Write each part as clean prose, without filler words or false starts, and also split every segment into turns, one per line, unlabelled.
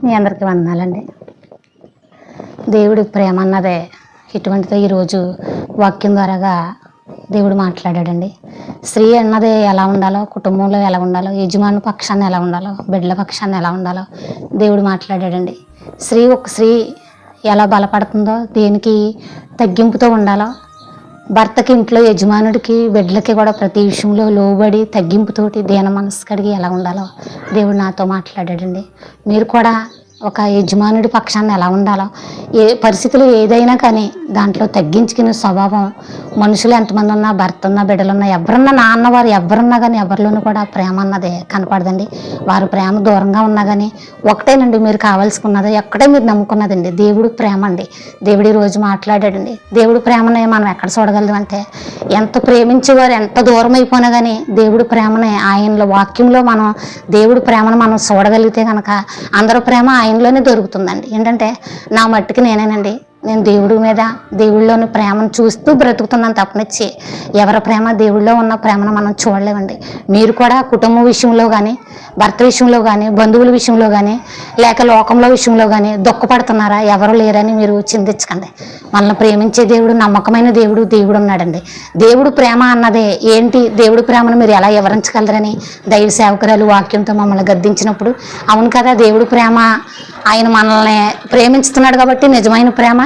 మీ అందరికీ వందనాలండి. దేవుడి ప్రేమ అన్నదే ఇటువంటిదో ఈరోజు వాక్యం ద్వారాగా దేవుడు మాట్లాడాడండి. స్త్రీ అన్నది ఎలా ఉండాలో, కుటుంబంలో ఎలా ఉండాలో, యజమాని పక్షాన్ని ఎలా ఉండాలో, బిడ్డల పక్షాన్ని ఎలా ఉండాలో దేవుడు మాట్లాడాడండి. ఒక స్త్రీ ఎలా బలపడుతుందో, దేనికి తగ్గింపుతో ఉండాలో, భర్తకి ఇంట్లో యజమానుడికి బిడ్డలకి కూడా ప్రతి విషయంలో లోబడి తగ్గింపుతోటి దీన మనసు కడిగి ఎలా ఉండాలో దేవుడు నాతో మాట్లాడాడండి. మీరు కూడా ఒక యజమానుడి పక్షాన్ని ఎలా ఉండాలో, ఏ పరిస్థితులు ఏదైనా కానీ దాంట్లో తగ్గించుకునే స్వభావం మనుషులు ఎంతమంది ఉన్నా, భర్త ఉన్నా, బిడ్డలున్నా, ఎవరున్నా, నాన్నవారు ఎవరున్నా కానీ ఎవరిలోనూ కూడా ప్రేమ అన్నదే కనపడదండి. వారు ప్రేమ దూరంగా ఉన్నా కానీ ఒకటేనండి మీరు కావాల్సుకున్నది, ఎక్కడే మీరు నమ్ముకున్నదండి దేవుడు ప్రేమ అండి. దేవుడు ఈరోజు మాట్లాడాడండి. దేవుడు ప్రేమనే మనం ఎక్కడ చూడగలం అంటే, ఎంత ప్రేమించేవారు ఎంత దూరం అయిపోయినా కానీ దేవుడు ప్రేమనే ఆయనలో వాక్యంలో మనం దేవుడు ప్రేమను మనం చూడగలిగితే కనుక అందరూ ప్రేమ ఆయనలోనే దొరుకుతుందండి. ఏంటంటే నా మట్టుకు నేనేనండి, నేను దేవుడి మీద దేవుళ్ళలోని ప్రేమను చూస్తూ బ్రతుకుతున్నాను తప్పనిచ్చి ఎవరి ప్రేమ దేవుళ్ళలో ఉన్న ప్రేమను మనం చూడలేమండి. మీరు కూడా కుటుంబం విషయంలో కానీ, భర్త విషయంలో కానీ, బంధువుల విషయంలో కానీ, లేక లోకంలో విషయంలో కానీ దుఃఖపడుతున్నారా? ఎవరు లేరని మీరు చింతించకండి. మనల్ని ప్రేమించే దేవుడు, నమ్మకమైన దేవుడు ఉన్నాడండి. దేవుడు ప్రేమ అన్నదే ఏంటి, దేవుడి ప్రేమను మీరు ఎలా వివరించగలరని దైవ సేవకురాలు వాక్యంతో మమ్మల్ని గద్దించినప్పుడు, అవును కదా దేవుడు ప్రేమ, ఆయన మనల్ని ప్రేమించుతున్నాడు కాబట్టి నిజమైన ప్రేమ.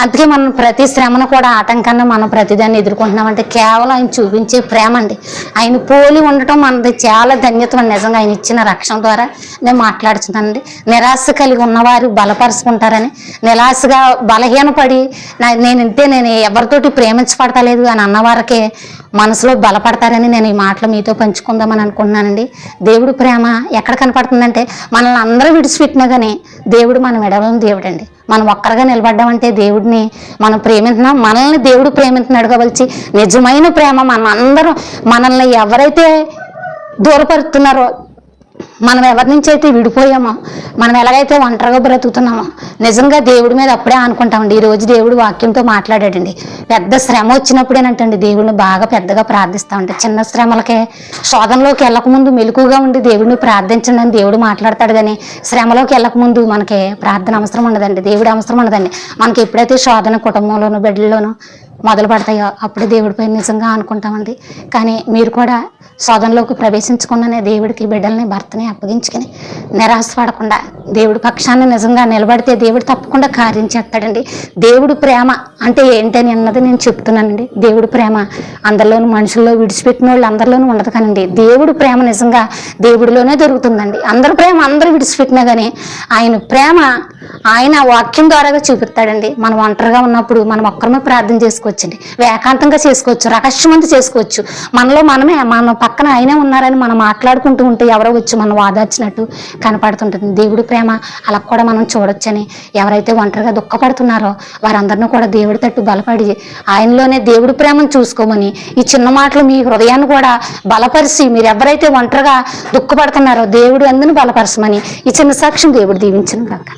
అందుకే మనం ప్రతి శ్రమను కూడా ఆటంకాన్ని మనం ప్రతిదాన్ని ఎదుర్కొంటున్నామంటే కేవలం ఆయన చూపించే ప్రేమ అండి. ఆయన పోలి ఉండటం మనది చాలా ధన్యత. నిజంగా ఆయన ఇచ్చిన రక్షణ ద్వారా నేను మాట్లాడుతున్నానండి. నిరాశ కలిగి ఉన్నవారు బలపరుచుకుంటారని, నిరాశగా బలహీనపడి నేను ఎవరితోటి ప్రేమించబడతలేదు అని అన్నవారికే మనసులో బలపడతారని నేను ఈ మాటలు మీతో పంచుకుందామని అనుకుంటున్నానండి. దేవుడు ప్రేమ ఎక్కడ కనపడుతుందంటే, మనల్ని అందరూ విడిచిపెట్టినా కానీ దేవుడు మనం విడవని దేవుడు అండి. మనం ఒక్కరిగా నిలబడ్డామంటే దేవుడిని మనం ప్రేమింటున్నాం, మనల్ని దేవుడు ప్రేమింటున్నాడు కావలసి నిజమైన ప్రేమ. మనల్ని ఎవరైతే దూరపరుస్తున్నారో, మనం ఎవరి నుంచి అయితే విడిపోయామో, మనం ఎలాగైతే ఒంటరిగా బ్రతుకుతున్నామో నిజంగా దేవుడి మీద అప్పుడే అనుకుంటామండి. ఈరోజు దేవుడు వాక్యంతో మాట్లాడాడండి. పెద్ద శ్రమ వచ్చినప్పుడేనంటండి దేవుడిని బాగా పెద్దగా ప్రార్థిస్తామండి. చిన్న శ్రమలకే శోధనలోకి వెళ్ళకముందు మెలకుగా ఉండి దేవుడిని ప్రార్థించండి అని దేవుడు మాట్లాడతాడు. కానీ శ్రమలోకి వెళ్ళకముందు మనకి ప్రార్థన అవసరం ఉండదండి, దేవుడు అవసరం ఉండదండి. మనకి ఎప్పుడైతే శోధన కుటుంబంలోనూ బిడ్డల్లోనూ మొదలు పడతాయో అప్పుడే దేవుడిపై నిజంగా అనుకుంటామండి. కానీ మీరు కూడా శోధనలోకి ప్రవేశించకుండానే దేవుడికి బిడ్డల్ని భర్తని అప్పగించుకుని నిరాశపడకుండా దేవుడి పక్షాన్ని నిజంగా నిలబడితే దేవుడు తప్పకుండా కార్యం చేస్తాడండి. దేవుడు ప్రేమ అంటే ఏంటని అన్నది నేను చెప్తున్నానండి. దేవుడు ప్రేమ అందరిలోనూ, మనుషుల్లో విడిచిపెట్టిన వాళ్ళు అందరిలోనూ ఉండదు కానండి, దేవుడు ప్రేమ నిజంగా దేవుడిలోనే దొరుకుతుందండి. అందరి ప్రేమ అందరూ విడిచిపెట్టినా కానీ ఆయన ప్రేమ ఆయన వాక్యం ద్వారాగా చూపిస్తాడండి. మనం ఒంటరిగా ఉన్నప్పుడు మనం ఒక్కరమే ప్రార్థన చేసుకోవచ్చండి, ఏకాంతంగా చేసుకోవచ్చు, రహస్యమంతా చేసుకోవచ్చు. మనలో మనమే, మన పక్కన ఆయనే ఉన్నారని మనం మాట్లాడుకుంటూ ఉంటే ఎవరో వచ్చి మనం వాదార్చినట్టు కనపడుతుంటుంది. దేవుడి ప్రేమ అలా కూడా మనం చూడొచ్చని, ఎవరైతే ఒంటరిగా దుఃఖపడుతున్నారో వారందరినీ కూడా దేవుడి తట్టు బలపడి ఆయనలోనే దేవుడి ప్రేమను చూసుకోమని ఈ చిన్న మాటలు మీ హృదయాన్ని కూడా బలపరిచి, మీరు ఎవరైతే ఒంటరిగా దుఃఖపడుతున్నారో దేవుడు అందుని బలపరచమని ఈ చిన్న సాక్ష్యం దేవుడు దీవించను కాక.